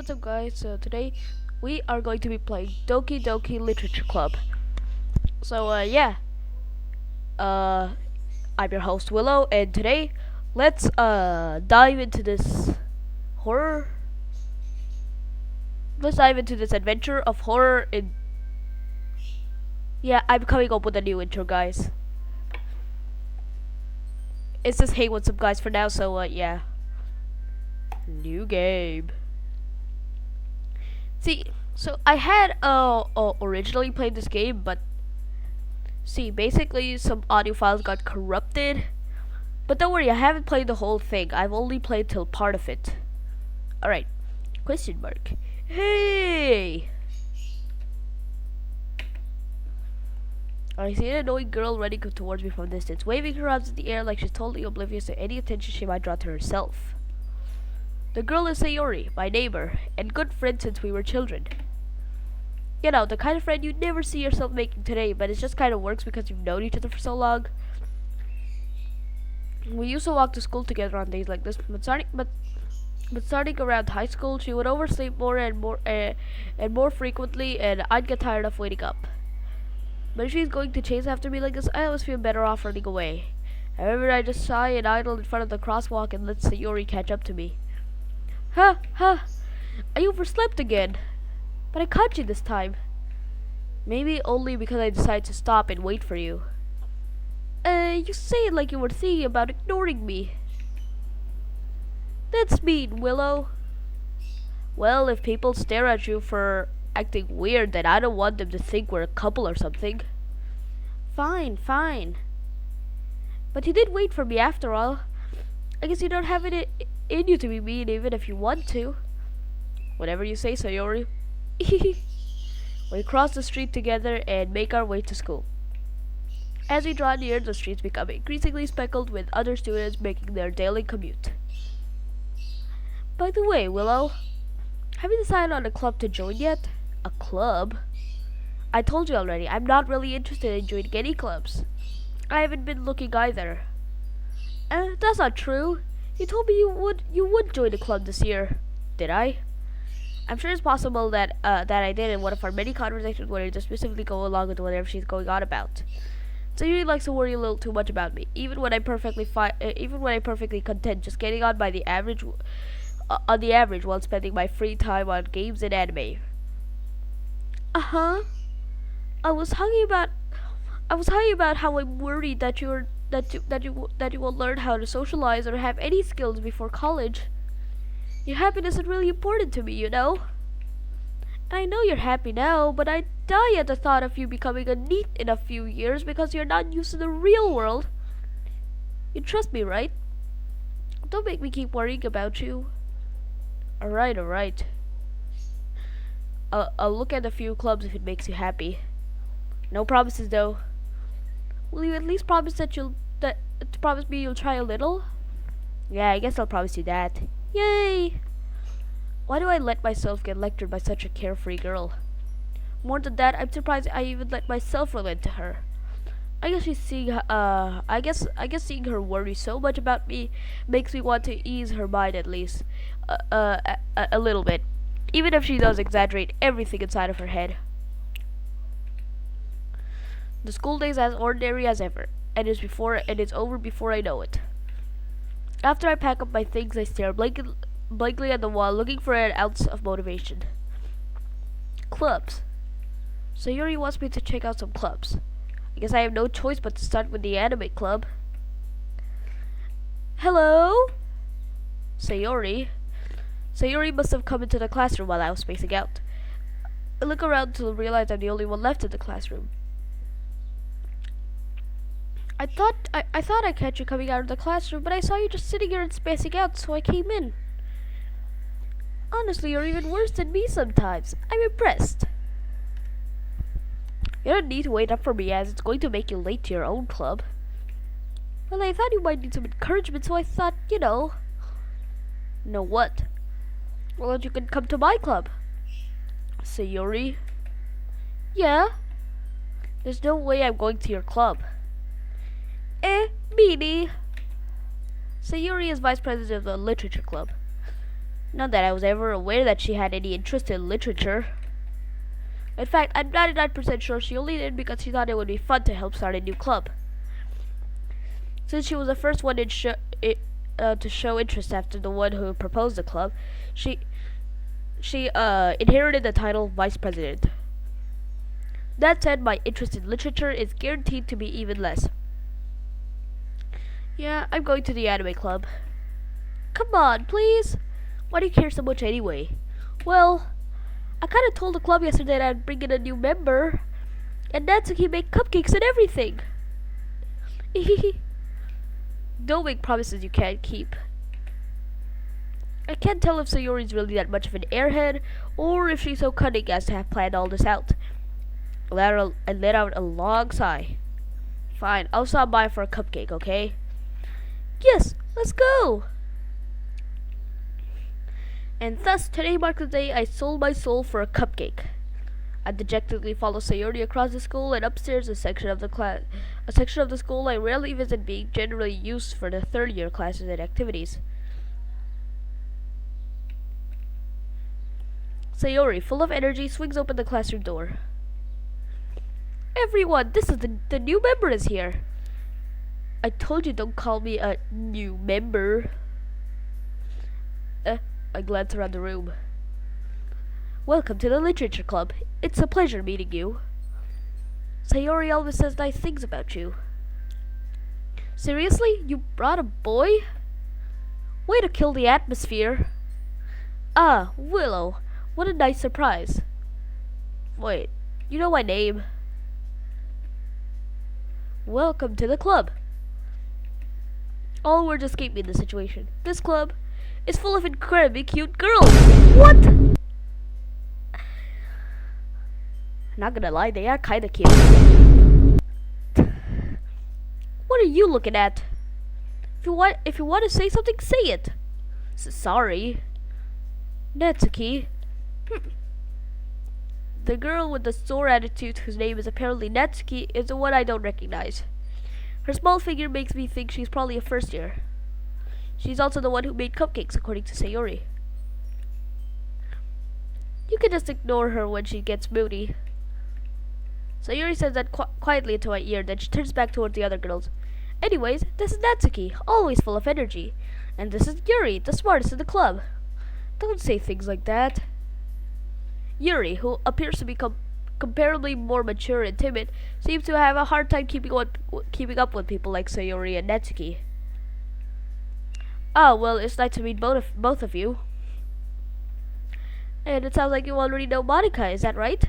what's up guys? So today we are going to be playing Doki Doki Literature Club. So uh I'm your host Willow, and today let's dive into this horror. Let's dive into this adventure of horror in I'm coming up with a new intro, guys. It's just hey what's up guys for now, new game. See, so I had originally played this game, but see, basically some audio files got corrupted. But don't worry, I haven't played the whole thing. I've only played till part of it. Alright. Question mark. Hey! I see an annoying girl running towards me from a distance, waving her arms in the air like she's totally oblivious to any attention she might draw to herself. The girl is Sayori, my neighbor, and good friend since we were children. You know, the kind of friend you'd never see yourself making today, but it just kind of works because you've known each other for so long. We used to walk to school together on days like this, but starting around high school, she would oversleep more and more frequently, and I'd get tired of waiting up. But if she's going to chase after me like this, I always feel better off running away. However, I just sigh and idle in front of the crosswalk and let Sayori catch up to me. Ha! I overslept again. But I caught you this time. Maybe only because I decided to stop and wait for you. You say it like you were thinking about ignoring me. That's mean, Willow. Well, if people stare at you for acting weird, then I don't want them to think we're a couple or something. Fine. But you did wait for me after all. I guess you don't have it in you to be mean even if you want to. Whatever you say, Sayori. We cross the street together and make our way to school. As we draw near, the streets become increasingly speckled with other students making their daily commute. By the way, Willow, have you decided on a club to join yet? A club? I told you already, I'm not really interested in joining any clubs. I haven't been looking either. That's not true. You told me you would join a club this year. Did I? I'm sure it's possible that I did in one of our many conversations where I just specifically go along with whatever she's going on about. So you likes to worry a little too much about me, even when I'm perfectly content just getting on by the average, on the average, while spending my free time on games and anime. I was talking about how I'm worried that you won't learn how to socialize or have any skills before college. Your happiness is really important to me, you know. And I know you're happy now, but I die at the thought of you becoming a NEET in a few years because you're not used to the real world. You trust me, right? Don't make me keep worrying about you. Alright. I'll look at a few clubs if it makes you happy. No promises though. Will you at least promise promise me you'll try a little? Yeah, I guess I'll promise you that. Yay! Why do I let myself get lectured by such a carefree girl? More than that, I'm surprised I even let myself relate to her. I guess seeing her worry so much about me makes me want to ease her mind at least, a little bit, even if she does exaggerate everything inside of her head. The school day is as ordinary as ever, and it's over before I know it. After I pack up my things, I stare blankly at the wall, looking for an ounce of motivation. Clubs. Sayori wants me to check out some clubs. I guess I have no choice but to start with the anime club. Hello? Sayori must have come into the classroom while I was spacing out. I look around to realize I'm the only one left in the classroom. I thought I catch you coming out of the classroom, but I saw you just sitting here and spacing out, so I came in. Honestly, you're even worse than me sometimes. I'm impressed. You don't need to wait up for me, as it's going to make you late to your own club. Well, I thought you might need some encouragement, so I thought, you know. Know what? Well, you can come to my club. Sayori? Yeah? There's no way I'm going to your club. Meanie. Sayori is vice president of the literature club. Not that I was ever aware that she had any interest in literature. In fact, I'm 99% sure she only did because she thought it would be fun to help start a new club. Since she was the first one to show interest after the one who proposed the club, she inherited the title vice president. That said, my interest in literature is guaranteed to be even less. Yeah, I'm going to the anime club. Come on, please. Why do you care so much anyway? Well, I kinda told the club yesterday that I'd bring in a new member, and Natsuki made cupcakes and everything. Don't make promises you can't keep. I can't tell if Sayori's really that much of an airhead, or if she's so cunning as to have planned all this out. I let out a long sigh. Fine, I'll stop by for a cupcake, okay? Yes, let's go! And thus, today marked the day I sold my soul for a cupcake. I dejectedly follow Sayori across the school and upstairs a section of the school I rarely visit, being generally used for the third-year classes and activities. Sayori, full of energy, swings open the classroom door. Everyone, this is the new member is here. I told you don't call me a new member. I glance around the room. Welcome to the Literature Club. It's a pleasure meeting you. Sayori always says nice things about you. Seriously? You brought a boy? Way to kill the atmosphere. Ah, Willow. What a nice surprise. Wait, you know my name? Welcome to the club. All words escape me in this situation. This club is full of incredibly cute girls. What? Not gonna lie, they are kinda cute. What are you looking at? If you want to say something, say it. Sorry. Natsuki. The girl with the sore attitude, whose name is apparently Natsuki, is the one I don't recognize. Her small figure makes me think she's probably a first year. She's also the one who made cupcakes, according to Sayori. You can just ignore her when she gets moody. Sayori says that quietly into my ear, then she turns back towards the other girls. Anyways, this is Natsuki, always full of energy. And this is Yuri, the smartest in the club. Don't say things like that. Yuri, who appears to be comparably more mature and timid, seems to have a hard time keeping up with people like Sayori and Natsuki. Ah, well, it's nice to meet both of you. And it sounds like you already know Monica, is that right?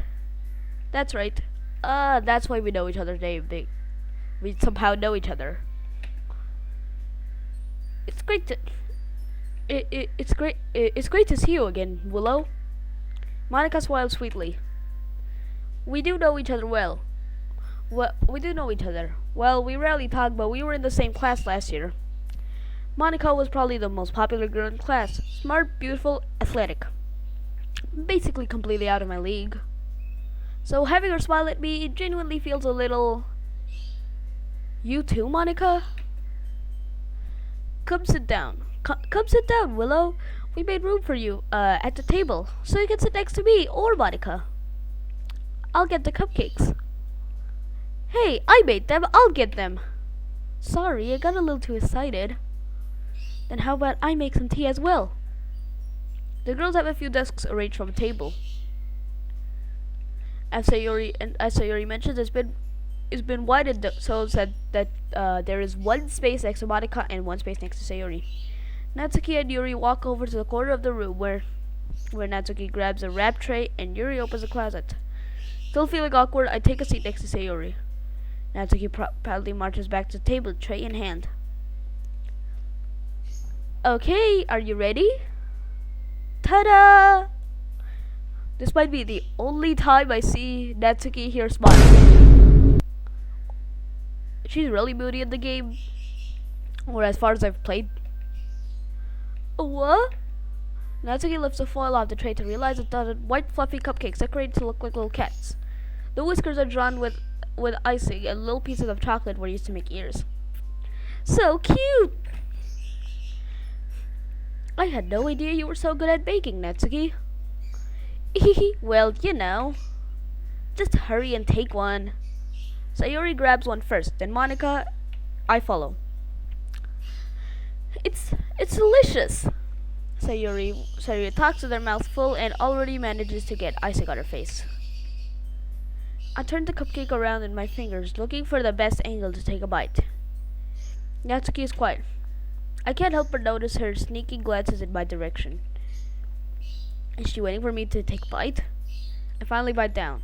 That's right. That's why we know each other's name. We somehow know each other. It's great to... It's great to see you again, Willow. Monica smiled sweetly. We do know each other well. We do know each other. Well, we rarely talk, but we were in the same class last year. Monica was probably the most popular girl in class. Smart, beautiful, athletic. Basically completely out of my league. So having her smile at me genuinely feels a little... You too, Monica? Come sit down. Come sit down, Willow. We made room for you, at the table, so you can sit next to me or Monica. I'll get the cupcakes. Hey, I made them. I'll get them. Sorry, I got a little too excited. Then how about I make some tea as well? The girls have a few desks arranged from a table. As Sayori mentioned, it's been widened so that there is one space next to Monica and one space next to Sayori. Natsuki and Yuri walk over to the corner of the room where Natsuki grabs a wrap tray and Yuri opens a closet. Still feeling awkward, I take a seat next to Sayori. Natsuki proudly marches back to the table, tray in hand. Okay, are you ready? Ta-da! This might be the only time I see Natsuki here smile. She's really moody in the game, or as far as I've played. What? Natsuki lifts the foil off the tray to realize it's done white fluffy cupcakes decorated to look like little cats. The whiskers are drawn with icing, and little pieces of chocolate were used to make ears. So cute! I had no idea you were so good at baking, Natsuki. Well, just hurry and take one. Sayori grabs one first, then Monica, I follow. It's delicious. Sayori talks with her mouth full and already manages to get icing on her face. I turn the cupcake around in my fingers, looking for the best angle to take a bite. Natsuki is quiet. I can't help but notice her sneaky glances in my direction. Is she waiting for me to take a bite? I finally bite down.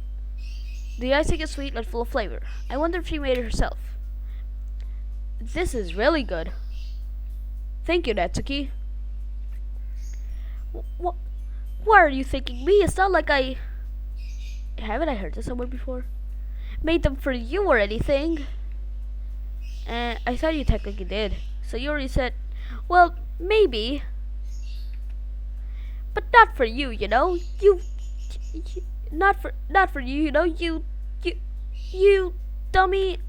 The icing is sweet but full of flavor. I wonder if she made it herself. This is really good. Thank you, Natsuki. What are you thinking me? It's not like I... Haven't I heard this somewhere before? Made them for you or anything? I thought you technically did. So you already said, well, maybe. But not for you, not for you, you dummy.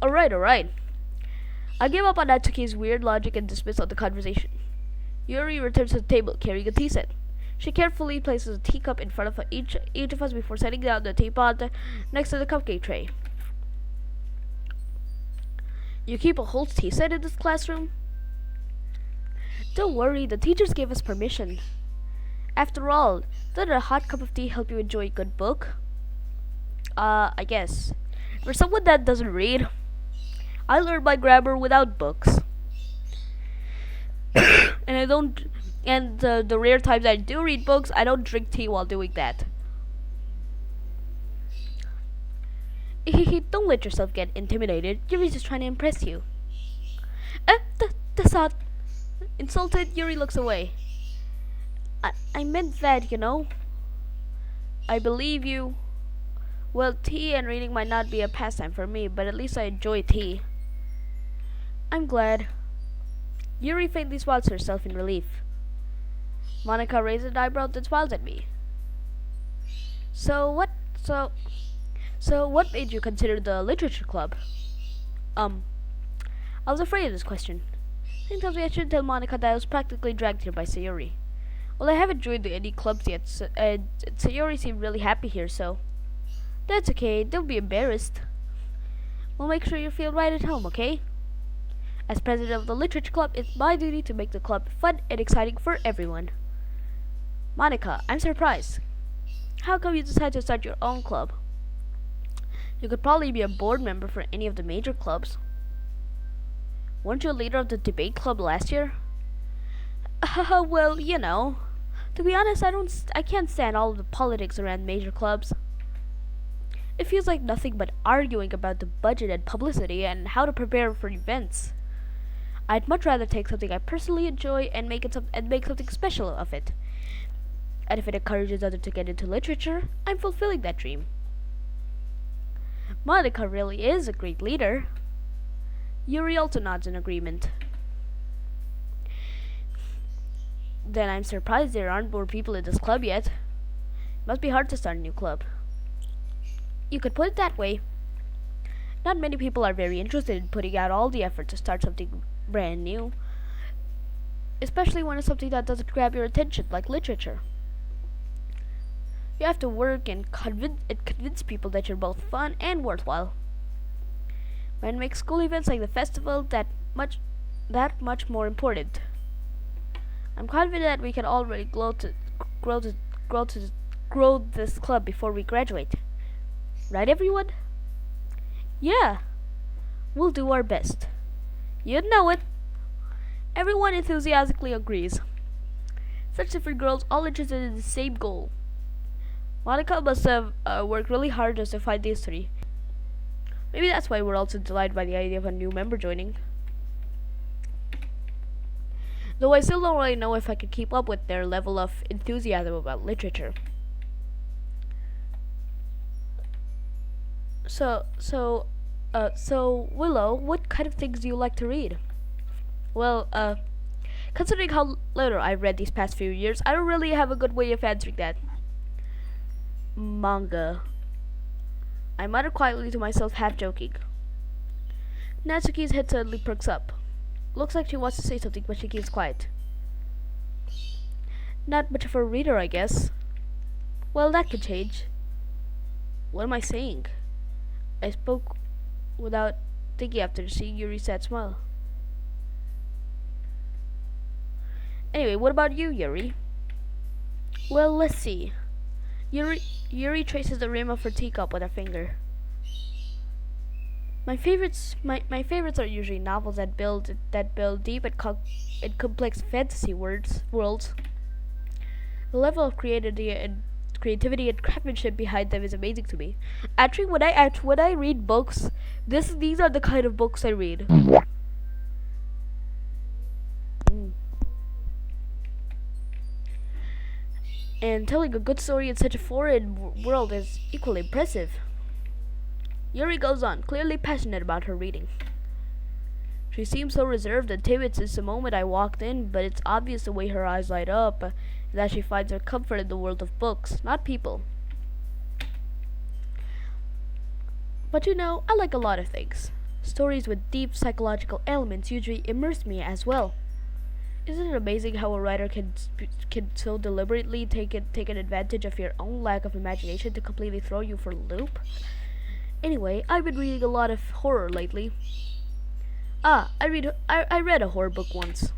Alright. I give up on Natsuki's weird logic and dismiss the conversation. Yuri returns to the table carrying a tea set. She carefully places a teacup in front of each of us before setting down the teapot next to the cupcake tray. You keep a whole tea set in this classroom? Don't worry, the teachers gave us permission. After all, doesn't a hot cup of tea help you enjoy a good book? I guess. For someone that doesn't read, I learned my grammar without books. And the rare times I do read books, I don't drink tea while doing that. Don't let yourself get intimidated. Yuri's just trying to impress you. That's not... Insulted, Yuri looks away. I meant that, I believe you. Well, tea and reading might not be a pastime for me, but at least I enjoy tea. I'm glad. Yuri faintly smiles to herself in relief. Monica raises an eyebrow and smiles at me. So what made you consider the literature club? I was afraid of this question. Something tells me I shouldn't tell Monica that I was practically dragged here by Sayori. Well, I haven't joined any clubs yet, and Sayori seemed really happy here, so... That's okay, don't be embarrassed. We'll make sure you feel right at home, okay? As president of the literature club, it's my duty to make the club fun and exciting for everyone. Monica, I'm surprised. How come you decided to start your own club? You could probably be a board member for any of the major clubs. Weren't you a leader of the debate club last year? Well, To be honest, I can't stand all of the politics around major clubs. It feels like nothing but arguing about the budget and publicity and how to prepare for events. I'd much rather take something I personally enjoy and make something special of it. And if it encourages others to get into literature, I'm fulfilling that dream. Monica really is a great leader. Yuri also nods in agreement. Then I'm surprised there aren't more people in this club yet. It must be hard to start a new club. You could put it that way. Not many people are very interested in putting out all the effort to start something brand new. Especially when it's something that doesn't grab your attention, like literature. You have to work and convince people that you're both fun and worthwhile. And make school events like the festival that much more important. I'm confident that we can already grow this club before we graduate. Right, everyone? Yeah. We'll do our best. You know it. Everyone enthusiastically agrees. Such different girls all interested in the same goal. Monica must have worked really hard just to find these three. Maybe that's why we're also delighted by the idea of a new member joining. Though I still don't really know if I could keep up with their level of enthusiasm about literature. So Willow, what kind of things do you like to read? Well, considering how little I've read these past few years, I don't really have a good way of answering that. Manga. I muttered quietly to myself, half joking. Natsuki's head suddenly perks up. Looks like she wants to say something, but she keeps quiet. Not much of a reader, I guess. Well, that could change. What am I saying? I spoke without thinking after seeing Yuri's sad smile. Anyway, what about you, Yuri? Well, let's see. Yuri traces the rim of her teacup with her finger. My favorites are usually novels that build deep and complex fantasy worlds. The level of creativity and craftsmanship behind them is amazing to me. Actually, when I read books, these are the kind of books I read. Mm. And telling a good story in such a foreign world is equally impressive. Yuri goes on, clearly passionate about her reading. She seemed so reserved and timid since the moment I walked in, but it's obvious the way her eyes light up that she finds her comfort in the world of books, not people. But you know, I like a lot of things. Stories with deep psychological elements usually immerse me as well. Isn't it amazing how a writer can so deliberately take an advantage of your own lack of imagination to completely throw you for a loop? Anyway, I've been reading a lot of horror lately. I read a horror book once.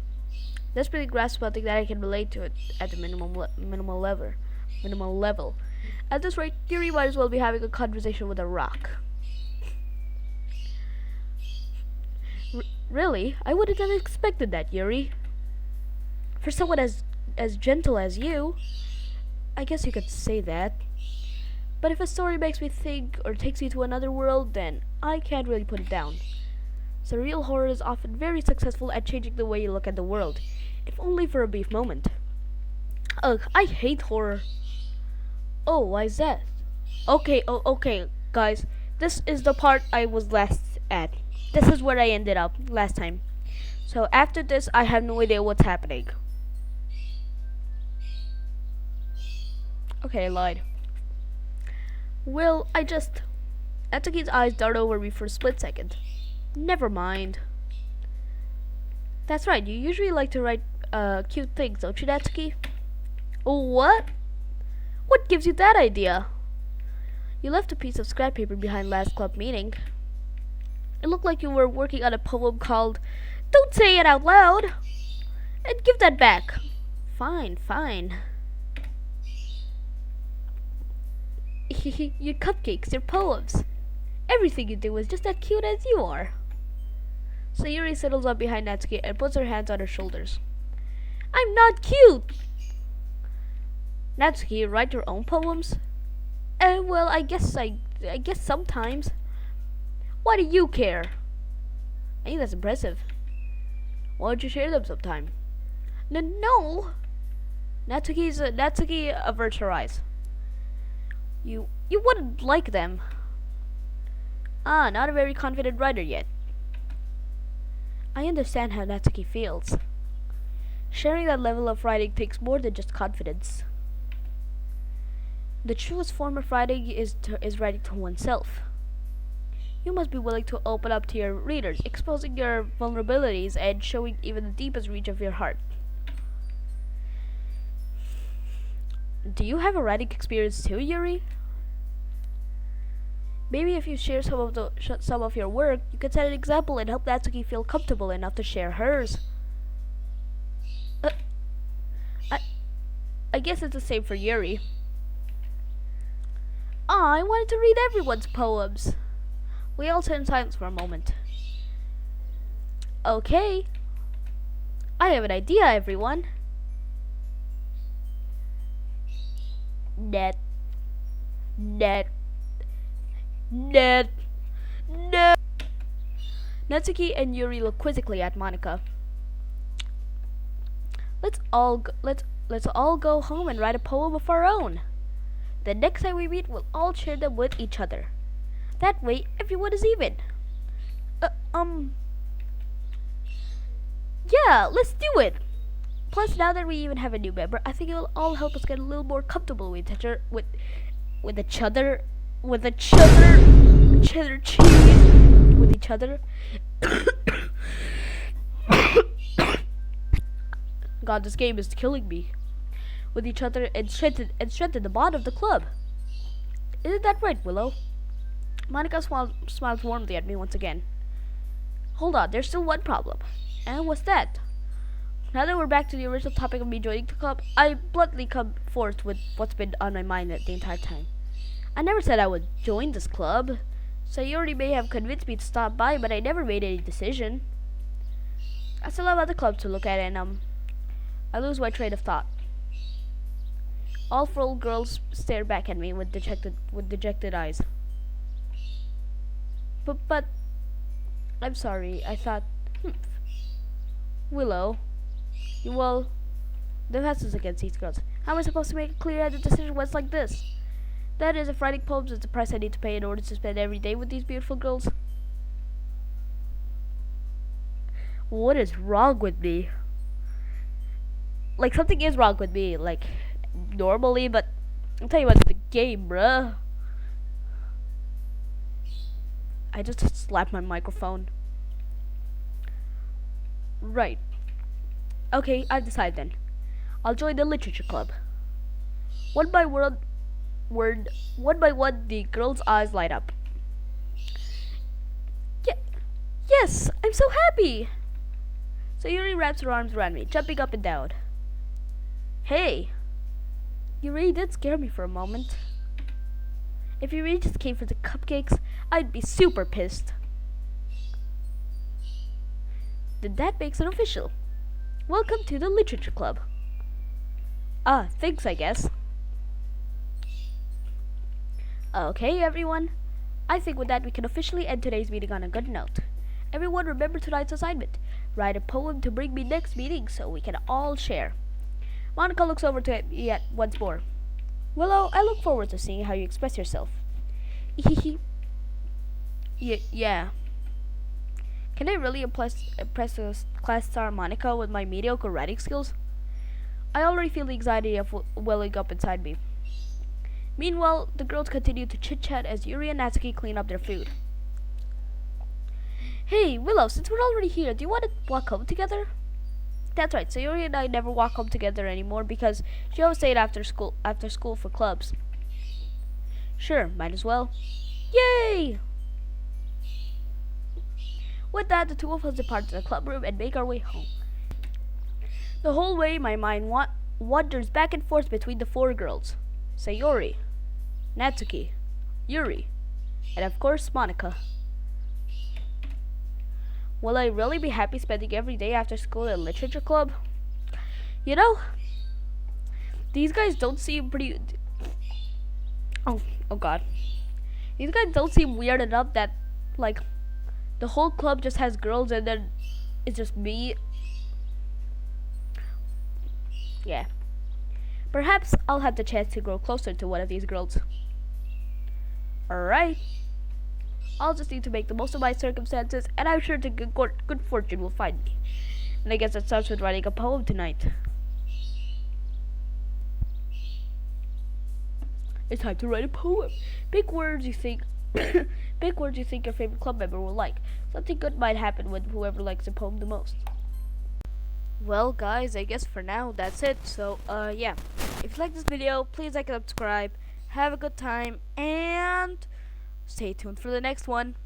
Desperately grasp something that I can relate to it at the minimal level. At this rate, Yuri might as well be having a conversation with a rock. Really? I wouldn't have expected that, Yuri. For someone as gentle as you, I guess you could say that. But if a story makes me think or takes you to another world, then I can't really put it down. Surreal horror is often very successful at changing the way you look at the world, if only for a brief moment. Ugh, I hate horror. Oh, why is that? Okay, guys. This is the part I was last at. This is where I ended up last time. So after this, I have no idea what's happening. Okay, I lied. Well, Natsuki's eyes dart over me for a split second. Never mind. That's right, you usually like to write cute things, don't you, Natsuki? What? What gives you that idea? You left a piece of scrap paper behind last club meeting. It looked like you were working on a poem called Don't Say It Out Loud! And give that back. Fine. Your cupcakes, your poems. Everything you do is just as cute as you are. Sayuri settles up behind Natsuki and puts her hands on her shoulders. I'm not cute! Natsuki, you write your own poems? Well, I guess sometimes. Why do you care? I think that's impressive. Why don't you share them sometime? No! Natsuki averts her eyes. You wouldn't like them. Not a very confident writer yet. I understand how Natsuki feels. Sharing that level of writing takes more than just confidence. The truest form of writing is writing to oneself. You must be willing to open up to your readers, exposing your vulnerabilities and showing even the deepest reach of your heart. Do you have a writing experience too, Yuri? Maybe if you share some of your work, you can set an example and help Natsuki feel comfortable enough to share hers. I guess it's the same for Yuri. I wanted to read everyone's poems. We all sat in silence for a moment. Okay. I have an idea, everyone. Net. Natsuki and Yuri look quizzically at Monika. Let's all go home and write a poem of our own. The next time we meet, we'll all share them with each other. That way, everyone is even. Yeah, let's do it. Plus, now that we even have a new member, I think it will all help us get a little more comfortable with each other, with each other. God, this game is killing me. with each other and strengthen the bond of the club. Isn't that right, Willow? Monica smiles warmly at me once again. Hold on, there's still one problem. And what's that? Now that we're back to the original topic of me joining the club, I bluntly come forth with what's been on my mind the entire time. I never said I would join this club. Sayori may have convinced me to stop by, but I never made any decision. I still have other clubs to look at, and I lose my train of thought. All 4 girls stare back at me with dejected eyes. But, I'm sorry. I thought, Willow, well, the is against these girls. How am I supposed to make a clear-headed decision when it's like this? That is, if writing poems is the price I need to pay in order to spend every day with these beautiful girls. What is wrong with me? Like, something is wrong with me, like, normally, but I'm telling you about the game, bruh. I just slapped my microphone. Right. Okay, I've decided then. I'll join the literature club. One by one, the girl's eyes light up. Yes, I'm so happy! Sayuri wraps her arms around me, jumping up and down. Hey! You really did scare me for a moment. If you really just came for the cupcakes, I'd be super pissed. Then that makes it official. Welcome to the literature club. Thanks, I guess. Okay, everyone. I think with that we can officially end today's meeting on a good note. Everyone remember tonight's assignment. Write a poem to bring me next meeting so we can all share. Monica looks over to me once more. Willow, I look forward to seeing how you express yourself. Yeah. Can I really impress the class star Monica with my mediocre writing skills? I already feel the anxiety of welling up inside me. Meanwhile, the girls continue to chit-chat as Yuri and Natsuki clean up their food. Hey, Willow, since we're already here, do you want to walk home together? That's right, Sayori and I never walk home together anymore because she always stayed after school for clubs. Sure, might as well. Yay! With that, the 2 of us depart to the club room and make our way home. The whole way, my mind wanders back and forth between the 4 girls. Sayori, Natsuki, Yuri, and of course, Monica. Will I really be happy spending every day after school at a literature club? You know, these guys don't seem pretty... Oh god. These guys don't seem weird enough that, like, the whole club just has girls and then it's just me. Yeah. Perhaps I'll have the chance to grow closer to one of these girls. Alright. I'll just need to make the most of my circumstances, and I'm sure good fortune will find me. And I guess that starts with writing a poem tonight. It's time to write a poem. Big words you think big words you think your favorite club member will like. Something good might happen with whoever likes the poem the most. Well guys, I guess for now that's it. So yeah. If you like this video, please like and subscribe. Have a good time and stay tuned for the next one.